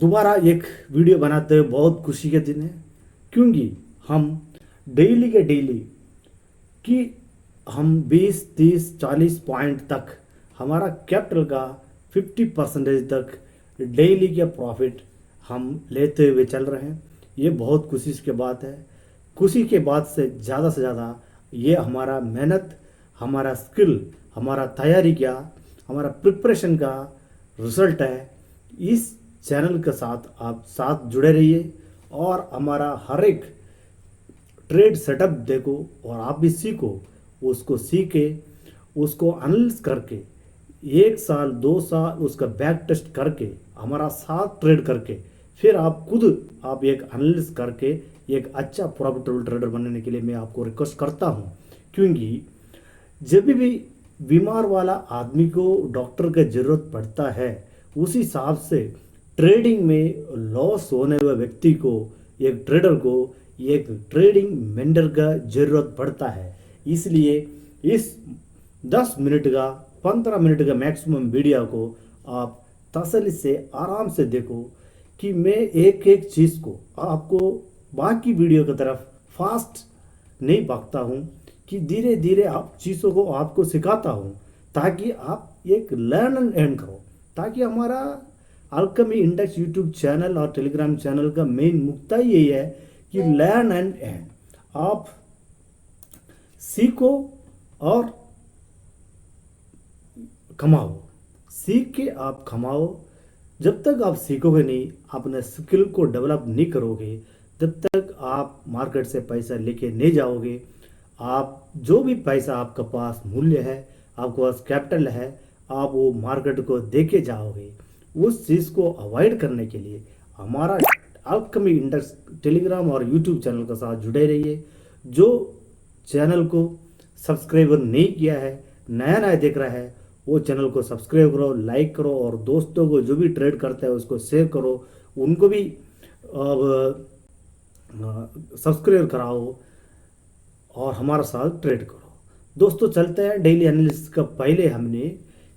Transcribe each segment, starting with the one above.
दोबारा एक वीडियो बनाते हुए बहुत खुशी के दिन है, क्योंकि हम डेली के डेली कि हम 20 30 40 पॉइंट तक हमारा कैपिटल का 50% तक डेली के प्रॉफिट हम लेते हुए चल रहे हैं। ये बहुत खुशी की बात है। खुशी के बाद से ज़्यादा ये हमारा मेहनत, हमारा स्किल, हमारा तैयारी क्या, हमारा प्रिपरेशन का रिजल्ट है। इस चैनल के साथ आप साथ जुड़े रहिए और हमारा हर एक ट्रेड सेटअप देखो और आप भी सीखो। उसको सीखे, उसको एनालिस करके 1 साल 2 साल उसका बैक टेस्ट करके हमारा साथ ट्रेड करके फिर आप खुद आप एक एनालिस करके एक अच्छा प्रॉफिटेबल ट्रेडर बनने के लिए मैं आपको रिक्वेस्ट करता हूँ। क्योंकि जब भी बीमार वाला आदमी को डॉक्टर की ज़रूरत पड़ता है, उस हिसाब से ट्रेडिंग में लॉस होने वाले व्यक्ति को, एक ट्रेडर को एक ट्रेडिंग मेंटर का ज़रूरत पड़ता है। इसलिए इस 10 मिनट का 15 मिनट का मैक्सिमम वीडियो को आप तसल्ली से आराम से देखो कि मैं एक एक चीज़ को आपको बाकी वीडियो की तरफ फास्ट नहीं भागता हूँ, कि धीरे धीरे आप चीज़ों को आपको सिखाता हूँ ताकि आप एक लर्न एंड एंड करो। ताकि हमारा अल्केमी इंडेक्स यूट्यूब चैनल और टेलीग्राम चैनल का मेन मुद्दा यही है कि लर्न एंड एंड आप सीखो और कमाओ। सीख के आप कमाओ। जब तक आप सीखोगे नहीं, अपने स्किल को डेवलप नहीं करोगे, तब तक आप मार्केट से पैसा लेके नहीं जाओगे। आप जो भी पैसा आपके पास मूल्य है, आपके पास कैपिटल है, आप वो मार्केट को देके जाओगे। उस चीज़ को अवॉइड करने के लिए हमारा अल्केमी इंडेक्स टेलीग्राम और यूट्यूब चैनल के साथ जुड़े रहिए। जो चैनल को सब्सक्राइबर नहीं किया है, नया नया देख रहा है, वो चैनल को सब्सक्राइब करो, लाइक करो और दोस्तों को जो भी ट्रेड करता है उसको शेयर करो, उनको भी सब्सक्राइब कराओ और हमारा साथ ट्रेड करो। दोस्तों चलते हैं डेली एनालिसिस का। पहले हमने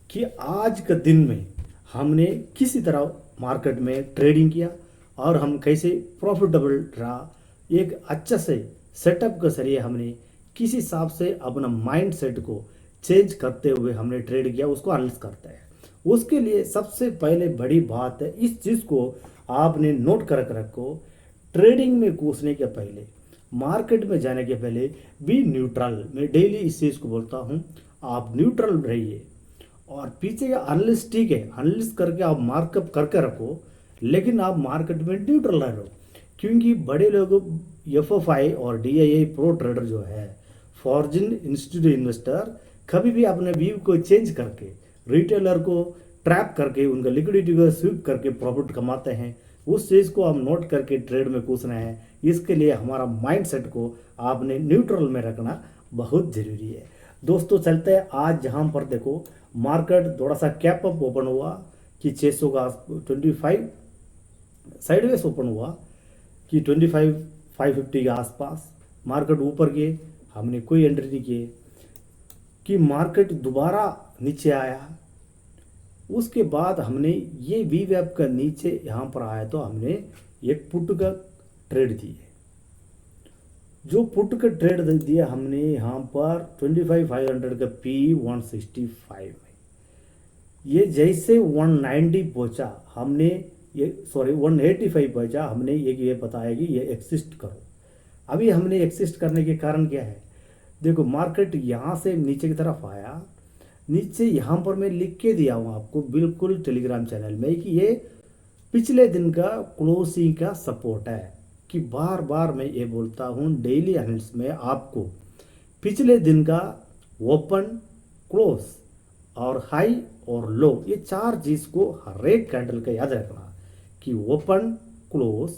कि आज के दिन में हमने किसी तरह मार्केट में ट्रेडिंग किया और हम कैसे प्रॉफिटेबल रहा। एक अच्छा से सेटअप के जरिए हमने किस हिसाब से अपना माइंड सेट को चेंज करते हुए हमने ट्रेड किया, उसको एनालिसिस करते हैं। उसके लिए सबसे पहले बड़ी बात है, इस चीज़ को आपने नोट कर रखो। ट्रेडिंग में घुसने के पहले, मार्केट में जाने के पहले बी न्यूट्रल। मैं डेली इस चीज़ को बोलता हूँ, आप न्यूट्रल रहिए। और पीछे का एनालिस्ट ठीक है, एनालिस्ट करके आप मार्कअप करके रखो, लेकिन आप मार्केट में न्यूट्रल रहो। क्योंकि बड़े लोग एफएफआई और डीआईआई प्रो ट्रेडर जो है, फॉरेन इंस्टीट्यूट इन्वेस्टर, कभी भी अपने व्यू को चेंज करके रिटेलर को ट्रैप करके उनका लिक्विडिटी को स्वीप करके प्रॉफिट कमाते हैं। उस चीज़ को हम नोट करके ट्रेड में घुस रहे हैं। इसके लिए हमारा माइंड सेट को आपने न्यूट्रल में रखना बहुत ज़रूरी है। दोस्तों चलते हैं आज जहाँ पर देखो मार्केट थोड़ा सा कैप अप ओपन हुआ कि 600 का 25 साइडवेज ओपन हुआ कि 25 550 के आसपास मार्केट ऊपर गए, हमने कोई एंट्री नहीं किए कि मार्केट दोबारा नीचे आया। उसके बाद हमने ये वी वेब का नीचे यहाँ पर आया तो हमने एक पुट का ट्रेड दिए। जो पुट का ट्रेड दिया हमने यहाँ पर 25,500 का पी 165 में, ये जैसे 190 पहुँचा हमने ये 185 पहुँचा, हमने ये बताया कि ये एक्सिस्ट करो। अभी हमने एक्सिस्ट करने के कारण क्या है, देखो मार्केट यहाँ से नीचे की तरफ आया। नीचे यहाँ पर मैं लिख के दिया हूँ आपको बिल्कुल टेलीग्राम चैनल में कि ये पिछले दिन का क्लोजिंग का सपोर्ट है। कि बार बार मैं ये बोलता हूँ डेली एनालिसिस में आपको पिछले दिन का ओपन, क्लोज और हाई और लो, ये चार चीज़ को हर एक कैंडल का याद रखना कि ओपन, क्लोज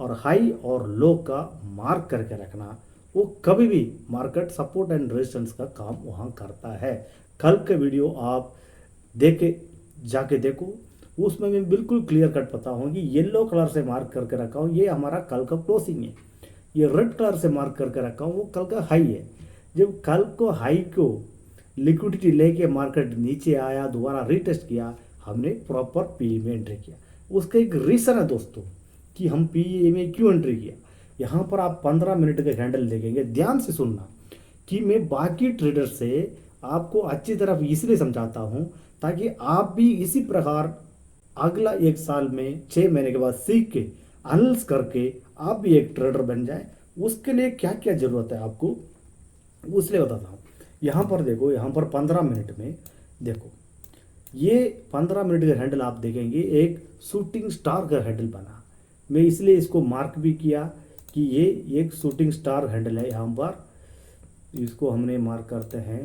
और हाई और लो का मार्क करके रखना। वो कभी भी मार्केट सपोर्ट एंड रेजिस्टेंस का काम वहाँ करता है। कल का वीडियो आप देखे जाके देखो, उसमें मैं बिल्कुल क्लियर कट पता हूँ कि येलो कलर से मार्क करके रखा हूँ ये हमारा कल का क्लोजिंग है। ये रेड कलर से मार्क करके रखा हूँ वो कल का हाई है। जब कल को हाई को लिक्विडिटी लेके मार्केट नीचे आया, दोबारा रीटेस्ट किया, हमने प्रॉपर पी में एंट्री किया। उसका एक रीज़न है दोस्तों कि हम पीई में क्यों एंट्री किया। यहाँ पर आप 15 मिनट का कैंडल देखेंगे, ध्यान से सुनना कि मैं बाकी ट्रेडर से आपको अच्छी तरह इसलिए समझाता हूँ ताकि आप भी इसी प्रकार अगला 1 साल में 6 महीने के बाद सीख के एनालिसिस करके आप भी एक ट्रेडर बन जाए। उसके लिए क्या क्या ज़रूरत है आपको, उसलिए बताता हूँ। यहाँ पर देखो, यहाँ पर 15 मिनट में देखो, ये 15 मिनट का हैंडल आप देखेंगे एक शूटिंग स्टार का हैंडल बना। मैं इसलिए इसको मार्क भी किया कि ये एक शूटिंग स्टार हैंडल है। यहाँ पर इसको हमने मार्क करते हैं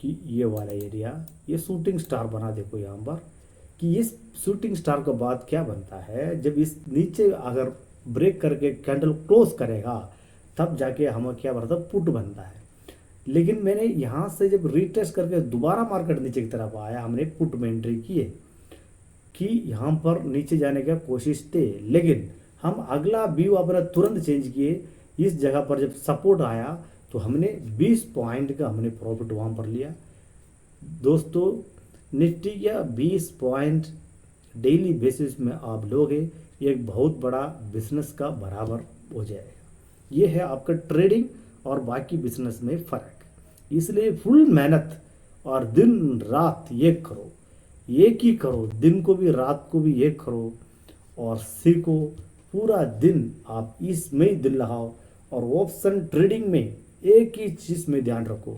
कि ये वाला एरिया ये शूटिंग स्टार बना। देखो यहाँ पर कि इस शूटिंग स्टार के बाद क्या बनता है, जब इस नीचे अगर ब्रेक करके कैंडल क्लोज करेगा तब जाके हमें क्या बनता है, पुट बनता है। लेकिन मैंने यहाँ से जब रीटेस्ट करके दोबारा मार्केट नीचे की तरफ आया, हमने पुट में एंट्री किए कि यहाँ पर नीचे जाने का कोशिश थे, लेकिन हम अगला व्यू अपना तुरंत चेंज किए। इस जगह पर जब सपोर्ट आया तो हमने 20 पॉइंट का हमने प्रॉफिट वहाँ पर लिया दोस्तों। निफ्टी का 20 पॉइंट डेली बेसिस में आप लोगे, एक बहुत बड़ा बिजनेस का बराबर हो जाएगा। ये है आपका ट्रेडिंग और बाकी बिजनेस में फ़र्क। इसलिए फुल मेहनत और दिन रात एक करो, एक ही करो, दिन को भी रात को भी एक करो और सीखो। पूरा दिन आप इसमें ही दिल लगाओ और ऑप्शन ट्रेडिंग में एक ही चीज़ में ध्यान रखो।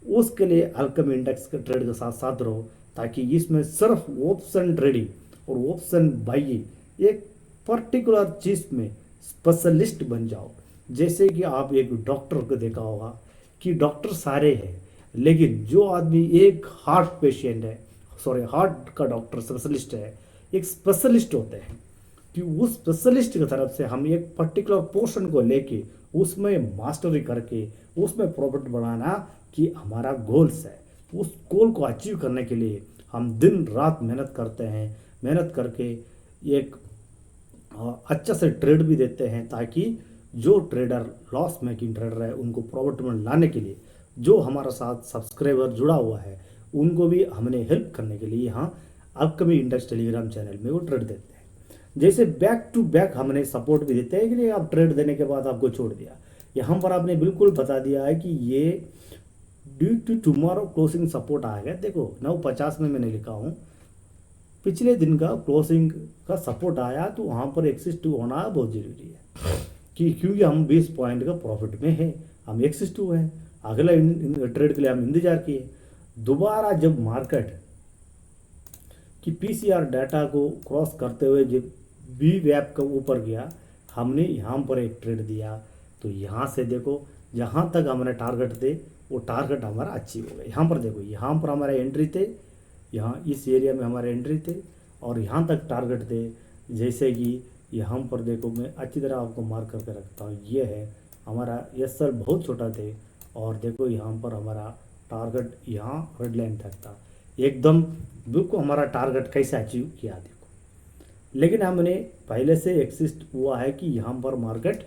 उसके लिए अल्केमी इंडेक्स के ट्रेड के साथ साथ रहो ताकि इसमें सिर्फ ऑप्शन ट्रेडिंग और ऑप्शन बाइंग एक पर्टिकुलर चीज़ में स्पेशलिस्ट बन जाओ। जैसे कि आप एक डॉक्टर को देखा होगा कि डॉक्टर सारे हैं, लेकिन जो आदमी एक हार्ट पेशेंट है, सॉरी हार्ट का डॉक्टर स्पेशलिस्ट है, एक स्पेशलिस्ट होते हैं कि उस स्पेशलिस्ट की तरफ से हम एक पर्टिकुलर पोर्शन को लेके उसमें मास्टरी करके उसमें प्रॉफिट बढ़ाना कि हमारा गोल्स है। उस गोल को अचीव करने के लिए हम दिन रात मेहनत करते हैं, मेहनत करके एक अच्छा से ट्रेड भी देते हैं ताकि जो ट्रेडर लॉस मेकिंग ट्रेडर है उनको प्रॉफिट में लाने के लिए जो हमारा साथ सब्सक्राइबर जुड़ा हुआ है उनको भी हमने हेल्प करने के लिए यहाँ अल्केमी इंडेक्स टेलीग्राम चैनल में वो ट्रेड देते हैं। जैसे बैक टू बैक हमने सपोर्ट भी देते हैं कि नहीं, आप ट्रेड देने के बाद आपको छोड़ दिया, यहाँ पर आपने बिल्कुल बता दिया है कि ये due to tomorrow closing support आ गया। देखो 9:50 में मैंने लिखा हूँ, पिछले दिन का क्लोजिंग का सपोर्ट आया तो वहाँ पर एक्सिस टू होना बहुत जरूरी है कि क्योंकि हम 20 पॉइंट का प्रॉफिट में है, हम एक्सिस टू है, अगला ट्रेड के लिए हम इंतजार किए। दोबारा जब मार्केट की पीसीआर डाटा को क्रॉस करते हुए जब बी वैप का ऊपर गया, हमने यहाँ पर एक ट्रेड दिया। तो यहाँ से देखो जहाँ तक हमारे टारगेट थे वो टारगेट हमारा अचीव हो गया। यहाँ पर देखो, यहाँ पर हमारे एंट्री थे, यहाँ इस एरिया में हमारे एंट्री थे और यहाँ तक टारगेट थे। जैसे कि यहाँ पर देखो, मैं अच्छी तरह आपको मार्क करके रखता हूँ, ये है हमारा एसएल बहुत छोटा थे और देखो यहाँ पर हमारा टारगेट यहाँ रेड लाइन तक था, एकदम बिल्कुल हमारा टारगेट कैसे अचीव किया देखो। लेकिन हमने पहले से एक्सिस्ट हुआ है कि यहाँ पर मार्केट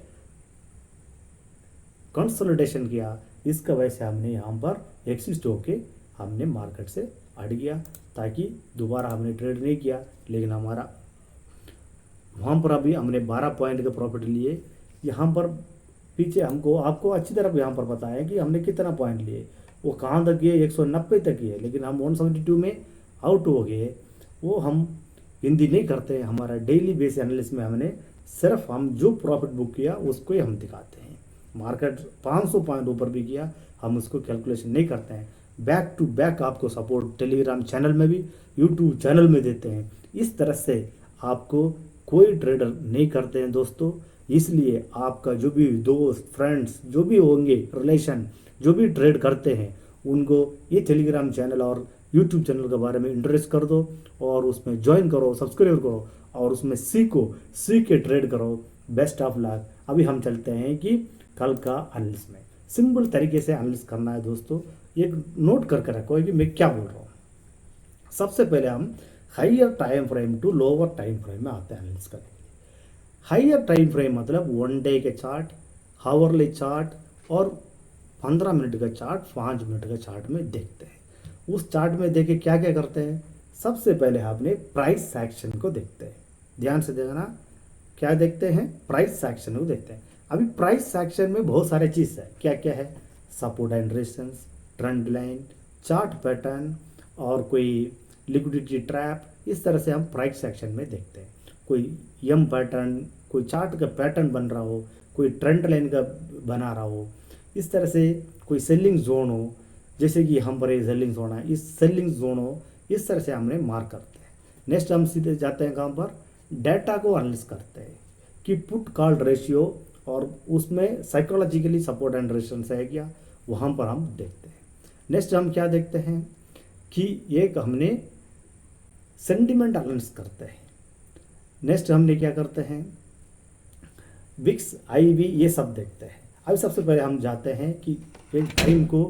कंसोलिडेशन किया, इसका वजह से हमने यहाँ पर एक्सिस्ट होके हमने मार्केट से हट गया ताकि दोबारा हमने ट्रेड नहीं किया। लेकिन हमारा वहाँ पर अभी हमने 12 पॉइंट का प्रॉफिट लिए। यहाँ पर पीछे हमको आपको अच्छी तरह यहाँ पर पता है कि हमने कितना पॉइंट लिए, वो कहाँ तक गए, 190 तक गए, लेकिन हम 172 में आउट हो गए। वो हम हिंदी नहीं करते हैं, हमारा डेली बेस एनालिसिस में हमने सिर्फ हम जो प्रॉफिट बुक किया उसको ही हम दिखाते हैं। मार्केट 500 पॉइंट ऊपर भी किया, हम उसको कैलकुलेशन नहीं करते हैं। बैक टू बैक आपको सपोर्ट टेलीग्राम चैनल में भी, यूट्यूब चैनल में देते हैं। इस तरह से आपको कोई ट्रेडर नहीं करते हैं दोस्तों। इसलिए आपका जो भी दोस्त फ्रेंड्स जो भी होंगे रिलेशन जो भी ट्रेड करते हैं उनको ये टेलीग्राम चैनल और यूट्यूब चैनल के बारे में इंट्रोड्यूस कर दो और उसमें ज्वाइन करो, सब्सक्राइब करो और उसमें सीख के ट्रेड करो। Best of luck. अभी हम चलते हैं कि कल का एनालिसिस में सिंपल तरीके से एनालिसिस करना है दोस्तों। एक नोट करके रखो कि मैं क्या बोल रहा हूँ। सबसे पहले हम higher time frame to lower time frame में आते हैं एनालिसिस करने के लिए। हाइयर टाइम फ्रेम मतलब 1 डे के चार्ट, हावरली चार्ट और 15 मिनट का चार्ट, 5 मिनट का चार्ट में देखते हैं। उस चार्ट में देखे क्या क्या करते हैं, सबसे पहले आपने प्राइस सेक्शन को देखते हैं। ध्यान से देखना, क्या देखते हैं, प्राइस सेक्शन को देखते हैं। अभी प्राइस सेक्शन में बहुत सारे चीज़ है, क्या क्या है, support and resistance, trend line, chart pattern और कोई लिक्विडिटी ट्रैप, इस तरह से हम प्राइस सेक्शन में देखते हैं। कोई यम पैटर्न, कोई चार्ट का पैटर्न बन रहा हो, कोई ट्रेंड लाइन का बना रहा हो, इस तरह से कोई सेलिंग जोन हो, जैसे कि हम पर सेलिंग जोन है, इस सेलिंग जोन हो, इस तरह से हमने मार्क करते हैं। नेक्स्ट हम सीधे जाते हैं कहाँ पर, डाटा को एनालिसिस करते हैं कि पुट कॉल रेशियो और उसमें साइकोलॉजिकली सपोर्ट एंड रेजिस्टेंस है क्या, वहाँ पर हम देखते हैं। नेक्स्ट हम क्या देखते हैं कि एक हमने सेंटिमेंट एनालिसिस करते हैं। नेक्स्ट हमने क्या करते हैं, विक्स आईवी, ये सब देखते हैं। अभी सबसे पहले हम जाते हैं कि एक टाइम को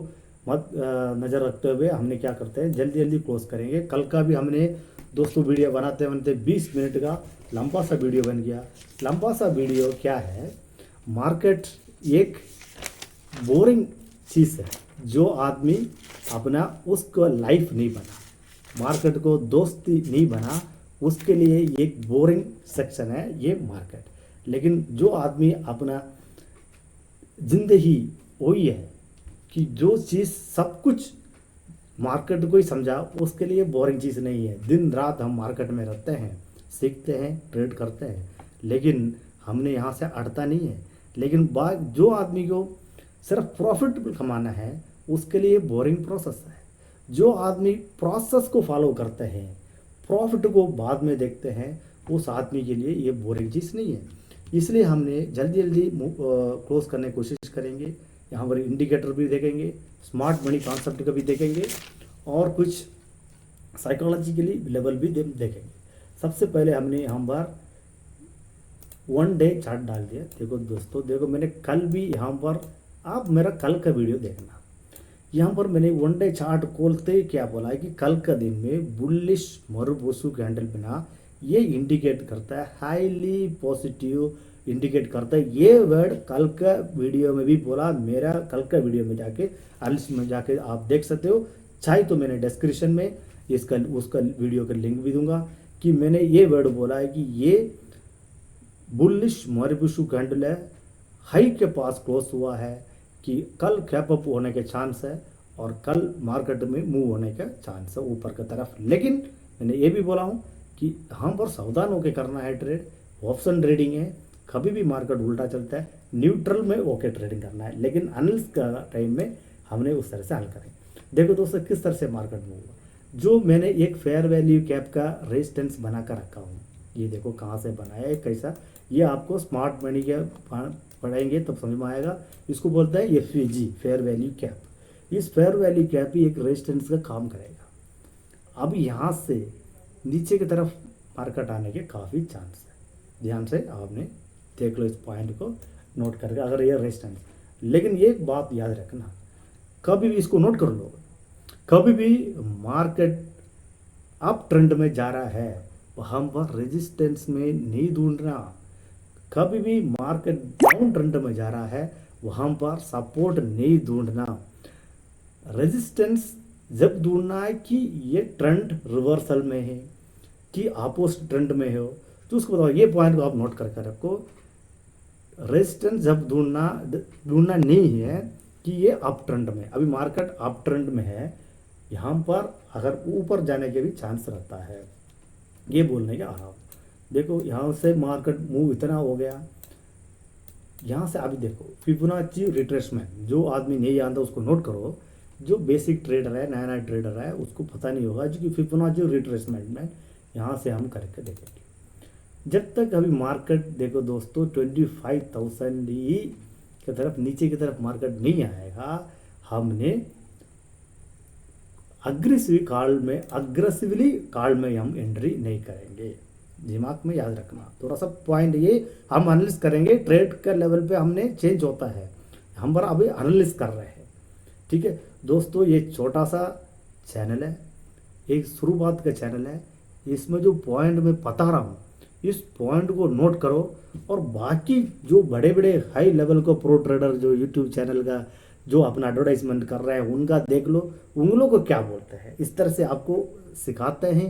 मत नज़र रखते हुए हमने क्या करते हैं, जल्दी जल्दी क्लोज करेंगे। कल का भी हमने दोस्तों वीडियो बनाते बनते 20 मिनट का लंबा सा वीडियो बन गया। लंबा सा वीडियो क्या है, मार्केट एक बोरिंग चीज़ है, जो आदमी अपना उसको लाइफ नहीं बना, मार्केट को दोस्ती नहीं बना, उसके लिए एक बोरिंग सेक्शन है ये मार्केट। लेकिन जो आदमी अपना जिंदगी वही है कि जो चीज़ सब कुछ मार्केट को ही समझा, उसके लिए बोरिंग चीज़ नहीं है। दिन रात हम मार्केट में रहते हैं, सीखते हैं, ट्रेड करते हैं, लेकिन हमने यहाँ से अड़ता नहीं है। लेकिन बात जो आदमी को सिर्फ प्रॉफिट कमाना है, उसके लिए बोरिंग प्रोसेस है। जो आदमी प्रोसेस को फॉलो करते हैं, प्रॉफिट को बाद में देखते हैं, उस आदमी के लिए ये बोरिंग चीज़ नहीं है। इसलिए हमने जल्दी जल्दी क्लोज करने की कोशिश करेंगे। यहाँ पर इंडिकेटर भी देखेंगे, स्मार्ट मनी कॉन्सेप्ट का भी देखेंगे और कुछ साइकोलॉजिकली लेवल भी देखेंगे। सबसे पहले हमने यहाँ पर 1 डे चार्ट डाल दिया। देखो दोस्तों, देखो मैंने कल भी यहाँ पर, आप मेरा कल का वीडियो देखना, यहाँ पर मैंने 1 डे चार्ट खोलते ही क्या बोला है कि कल का दिन में बुलिश मरुबोसु कैंडल बना, ये इंडिकेट करता है हाईली पॉजिटिव, इंडिकेट करता है। ये वर्ड कल का वीडियो में भी बोला, मेरा कल का वीडियो में जाके एनालिसिस में जाके आप देख सकते हो। चाहे तो मैंने डिस्क्रिप्शन में इसका उसका वीडियो का लिंक भी दूंगा कि मैंने ये वर्ड बोला है कि ये बुलिश मरुबोसु कैंडल है, हाई के पास क्लोज हुआ है, कि कल कैप अप होने के चांस है और कल मार्केट में मूव होने का चांस है ऊपर की तरफ। लेकिन मैंने ये भी बोला हूँ कि हम पर सावधान होकर करना है ट्रेड, ऑप्शन ट्रेडिंग है, कभी भी मार्केट उल्टा चलता है, न्यूट्रल में ओके ट्रेडिंग करना है, लेकिन एनालिसिस का टाइम में हमने उस तरह से हल करें। देखो दोस्तों, किस तरह से मार्केट मूव हुआ, जो मैंने एक फेयर वैल्यू कैप का रेजिस्टेंस बना कर रखा हूँ, ये देखो कहाँ से बनाया है, कैसा, ये आपको स्मार्ट मनी के पढ़ाएंगे तब समझ में आएगा। इसको बोलता है FVG, फेयर वैल्यू कैप। इस फेयर वैल्यू कैप ही एक रेजिस्टेंस का काम करेगा। अब यहाँ से नीचे की तरफ मार्केट आने के काफ़ी चांस है। ध्यान से आपने देख लो, इस पॉइंट को नोट करके, अगर ये रेजिस्टेंस। लेकिन ये बात याद रखना, कभी भी इसको नोट कर लो, कभी भी मार्केट अप ट्रेंड में जा रहा है, हम पर रेजिस्टेंस में नहीं ढूंढना। कभी भी मार्केट डाउन ट्रेंड में जा रहा है, वहाँ पर सपोर्ट नहीं ढूंढना, रेजिस्टेंस जब ढूंढना है कि ये ट्रेंड रिवर्सल में है कि अपोजिट ट्रेंड में हो, तो उसको बताओ। ये पॉइंट को आप नोट करके रखो। रेजिस्टेंस जब ढूंढना नहीं है कि ये अप ट्रेंड में, अभी मार्केट अप ट्रेंड में है, यहाँ पर अगर ऊपर जाने के भी चांस रहता है, ये बोलने के आ रहा हूँ। देखो यहाँ से मार्केट मूव इतना हो गया, यहाँ से अभी देखो फिबोनाची रिट्रेसमेंट, जो आदमी नहीं जानता उसको नोट करो, जो बेसिक ट्रेडर है, नया नया ट्रेडर है, उसको पता नहीं होगा, जो कि फिबोनाची रिट्रेसमेंट में यहाँ से हम करके देखेंगे। जब तक अभी मार्केट देखो दोस्तों 25,000 की तरफ, नीचे की तरफ मार्केट नहीं आएगा, हमने अग्रेसिवली कॉल में हम एंट्री नहीं करेंगे। दिमाग में याद रखना थोड़ा सा पॉइंट, ये हम एनालिसिस करेंगे, ट्रेड का लेवल पे हमने चेंज होता है, हम पर अभी एनालिसिस कर रहे हैं। ठीक है दोस्तों, ये छोटा सा चैनल है, एक शुरुआत का चैनल है, इसमें जो पॉइंट मैं बता रहा हूँ, इस पॉइंट को नोट करो, और बाकी जो बड़े बड़े हाई लेवल को प्रो ट्रेडर जो यूट्यूब चैनल का जो अपना एडवर्टाइजमेंट कर रहे हैं, उनका देख लो, उन लोगों को क्या बोलते हैं, इस तरह से आपको सिखाते हैं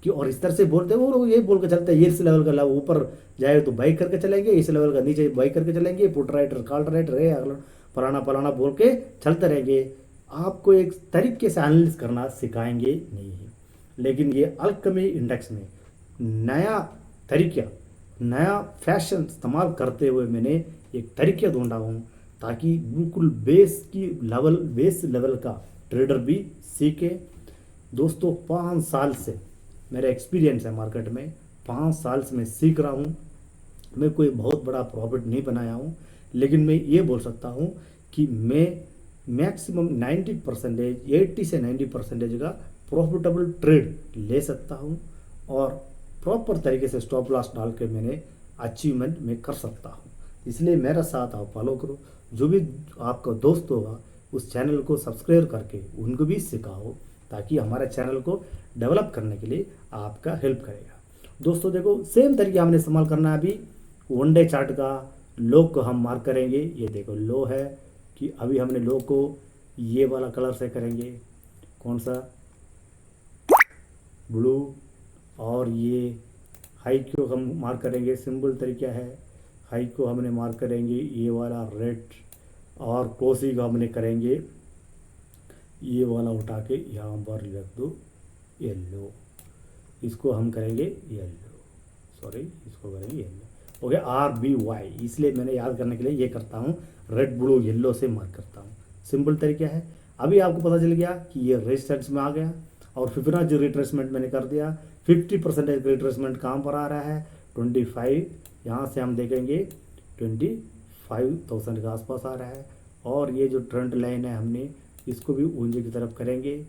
कि और इस तरह से बोलते हैं वो लोग, ये बोल के चलते हैं ये इस लेवल का लाभ ऊपर जाए तो बाई करके चलेंगे, इस लेवल का नीचे बाई करके चलेंगे, पुट राइटर कॉल राइटर है अगला फलाना फलाना बोल के चलते रहेंगे। आपको एक तरीके से एनालिसिस करना सिखाएंगे नहीं है। लेकिन ये अल्केमी इंडेक्स में नया तरीका, नया फैशन इस्तेमाल करते हुए मैंने एक तरीका ढूंढा हूँ ताकि बिल्कुल बेस लेवल का ट्रेडर भी सीखे। दोस्तों 5 साल से मेरा एक्सपीरियंस है मार्केट में, 5 साल से मैं सीख रहा हूँ। मैं कोई बहुत बड़ा प्रॉफिट नहीं बनाया हूँ, लेकिन मैं ये बोल सकता हूँ कि मैं मैक्सिमम 90%, 80 से 90% का प्रॉफिटेबल ट्रेड ले सकता हूँ और प्रॉपर तरीके से स्टॉप लॉस डाल के मैंने अचीवमेंट में कर सकता हूँ। इसलिए मेरा साथ आप फॉलो करो। जो भी आपका दोस्त होगा उस चैनल को सब्सक्राइब करके उनको भी सिखाओ ताकि हमारे चैनल को डेवलप करने के लिए आपका हेल्प करेगा। दोस्तों देखो सेम तरीका हमने इस्तेमाल करना है। अभी वन डे चार्ट का लो को हम मार्क करेंगे। ये देखो लो है कि अभी हमने लो को ये वाला कलर से करेंगे, कौन सा, ब्लू। और ये हाई को हम मार्क करेंगे, सिंपल तरीका है। हाई को हमने मार्क करेंगे ये वाला रेड, और क्लोजिंग को हमने करेंगे ये वाला उठा के यहाँ पर रख दो येलो, इसको हम करेंगे येलो, सॉरी इसको करेंगे येलो। ओके RBY, इसलिए मैंने याद करने के लिए ये करता हूँ, रेड ब्लू येलो से मार्क करता हूँ। सिंपल तरीका है। अभी आपको पता चल गया कि ये रेजिस्टेंस में आ गया और फिबोनाची रिट्रेसमेंट मैंने कर दिया। 50% रिट्रेसमेंट कहाँ पर आ रहा है, 25। यहाँ से हम देखेंगे 25,000 के आसपास आ रहा है। और ये जो ट्रेंड लाइन है हमने इसको भी ऊंचे की तरफ करेंगे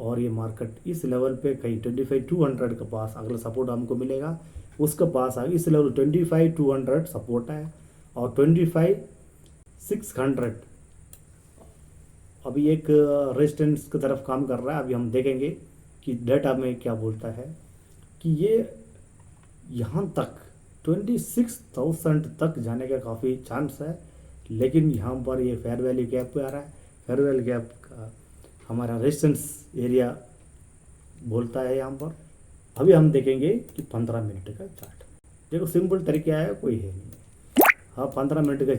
और ये मार्केट इस लेवल पे कहीं 25,200 के पास अगला सपोर्ट हमको मिलेगा, उसके पास आगे इस लेवल 25,200 सपोर्ट है और 25,600 अभी एक रेजिस्टेंस की तरफ काम कर रहा है। अभी हम देखेंगे कि डेटा में क्या बोलता है कि ये यहाँ तक 26,000 तक जाने का काफ़ी चांस है, लेकिन यहाँ पर ये फेयर वैल्यू गैप पे आ रहा है। फेयर वैल्यू गैप का हमारा रेजिस्टेंस एरिया बोलता है यहाँ पर। अभी हम देखेंगे कि 15 मिनट का चार्ट। देखो सिंपल तरीका है, कोई है नहीं। हाँ 15 मिनट का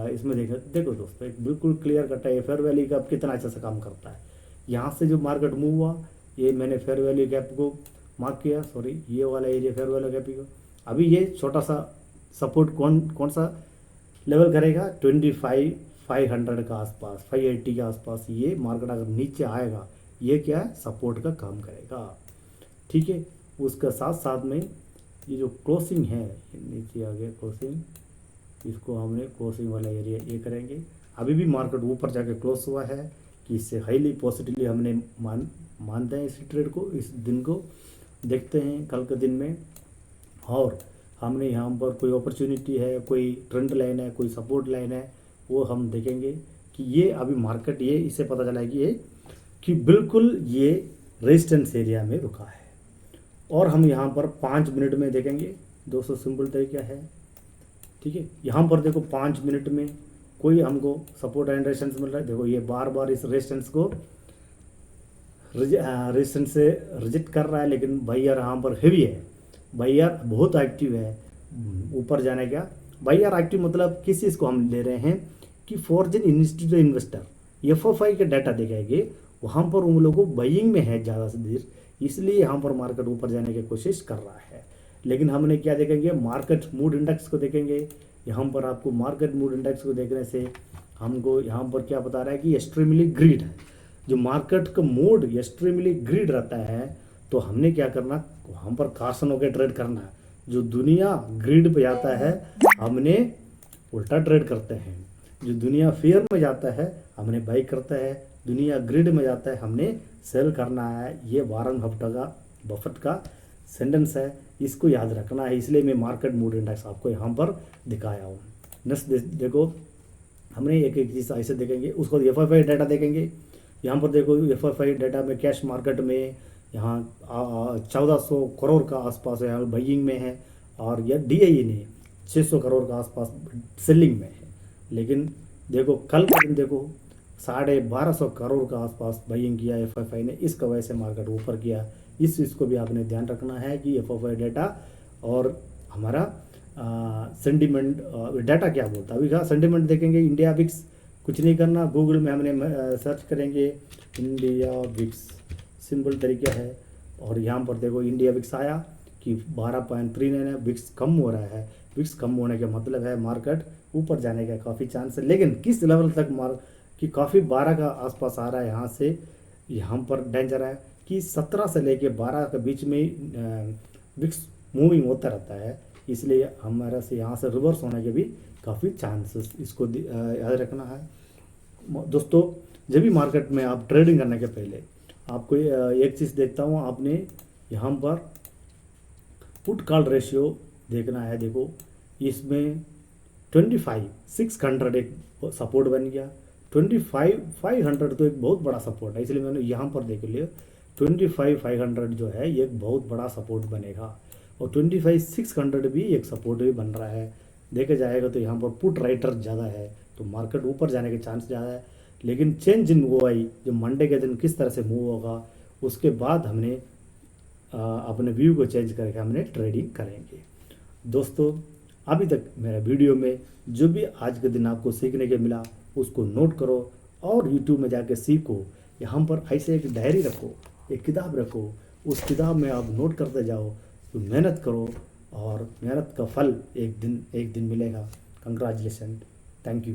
इसमें देखो दोस्तों एक बिल्कुल क्लियर कट है फेयर वैल्यू गैप कितना अच्छा से काम करता है। यहाँ से जो मार्केट मूव हुआ ये मैंने फेयर वैल्यू गैप को मार्क किया, सॉरी ये वाला एरिया फेयर वैल्यू गैप को। अभी ये छोटा सा सपोर्ट कौन सा लेवल करेगा, 25,500 का आसपास, 580 के आसपास। ये मार्केट अगर नीचे आएगा ये क्या है, सपोर्ट का काम करेगा। ठीक है, उसका साथ साथ में ये जो क्लोजिंग है नीचे आ गया क्लोजिंग, इसको हमने क्लोजिंग वाला एरिया ये करेंगे। अभी भी मार्केट ऊपर जाके क्लोज हुआ है कि इससे हाईली पॉजिटिवली हमने मानते हैं इस ट्रेड को, इस दिन को देखते हैं कल के दिन में। और हमने यहाँ पर कोई अपॉर्चुनिटी है, कोई ट्रेंड लाइन है, कोई सपोर्ट लाइन है, वो हम देखेंगे कि ये अभी मार्केट ये इससे पता चला है कि ये कि बिल्कुल ये रेजिस्टेंस एरिया में रुका है। और हम यहाँ पर 5 मिनट में देखेंगे दोस्तों, सिंपल तरीका है। ठीक है, यहाँ पर देखो 5 मिनट में कोई हमको सपोर्ट एंड रेजिस्टेंस मिल रहा है। देखो ये बार बार इस रेजिस्टेंस को रेजिस्टेंस से रिजेक्ट कर रहा है, लेकिन बायर यहाँ पर हेवी है, बायर बहुत एक्टिव है ऊपर जाने का। बायर एक्टिव मतलब किस चीज़ को हम ले रहे हैं कि फॉरेन इंस्टीट्यूट इन्वेस्टर FFI के डाटा देखेंगे, वहाँ पर उन लोगों को बाइंग में है ज़्यादा से देर, इसलिए यहाँ पर मार्केट ऊपर जाने की कोशिश कर रहा है। लेकिन हमने क्या देखेंगे, मार्केट मूड इंडेक्स को देखेंगे। यहाँ पर आपको मार्केट मूड इंडेक्स को देखने से हमको यहाँ पर क्या बता रहा है कि एक्सट्रीमली ग्रीड है। जो मार्केट का मूड एक्सट्रीमली ग्रीड रहता है तो हमने क्या करना, वहाँ पर कार्सन होकर ट्रेड करना है। जो दुनिया ग्रीड पे जाता है हमने उल्टा ट्रेड करते हैं, जो दुनिया फेयर में जाता है हमने बाई करता है, दुनिया ग्रिड में जाता है हमने सेल करना है। ये वारन बफेट का सेंटेंस है, इसको याद रखना है। इसलिए मैं मार्केट मूड इंडेक्स आपको यहाँ पर दिखाया हूँ। नेक्स्ट देखो हमने एक एक चीज़ ऐसे देखेंगे, उसको FFI डाटा देखेंगे। यहाँ पर देखो FFI डाटा में कैश मार्केट में यहाँ 1400 करोड़ का आसपास है, बाइंग में है, और यह DIE ने 600 करोड़ का आसपास सेलिंग में है। लेकिन देखो कल का दिन देखो 1250 करोड़ का आसपास बाइंग किया एफएफआई ने, इसका वजह से मार्केट ऊपर किया। इस चीज़ को भी आपने ध्यान रखना है कि एफएफआई डाटा और हमारा सेंटिमेंट डाटा क्या बोलता है। अभी कहा सेंटिमेंट देखेंगे, इंडिया विक्स, कुछ नहीं करना, गूगल में हमने सर्च करेंगे इंडिया विक्स, सिंपल तरीका है, और यहाँ पर देखो इंडिया विक्स आया कि 12.39 है, विक्स कम हो रहा है। विक्स कम होने का मतलब है मार्केट ऊपर जाने का काफ़ी चांस है, लेकिन किस लेवल तक कि काफ़ी 12 का आसपास आ रहा है, यहाँ से यहाँ पर डेंजर है कि 17 से लेके 12 के बीच में विक्स मूविंग होता रहता है, इसलिए हमारा से यहाँ से रिवर्स होने के भी काफ़ी चांसेस, इसको याद रखना है। दोस्तों जब भी मार्केट में आप ट्रेडिंग करने के पहले आपको एक चीज़ देखता हूँ, आपने यहाँ पर पुट कॉल रेशियो देखना है। देखो इसमें 25,600 एक सपोर्ट बन गया, 25,500 तो एक बहुत बड़ा सपोर्ट है, इसलिए मैंने यहाँ पर देख लिया 25,500 जो है ये एक बहुत बड़ा सपोर्ट बनेगा, और 25,600 भी एक सपोर्ट भी बन रहा है। देखा जाएगा तो यहाँ पर पुट राइटर ज़्यादा है, तो मार्केट ऊपर जाने के चांस ज़्यादा है। लेकिन चेंज इन ओआई जो मंडे के दिन किस तरह से मूव होगा, उसके बाद हमने अपने व्यू को चेंज करके हमने ट्रेडिंग करेंगे। दोस्तों अभी तक मेरा वीडियो में जो भी आज के दिन आपको सीखने के मिला उसको नोट करो और यूट्यूब में जाके सीखो। यहाँ पर ऐसे एक डायरी रखो, एक किताब रखो, उस किताब में आप नोट करते जाओ, तो मेहनत करो और मेहनत का फल एक दिन मिलेगा। Congratulation, thank you.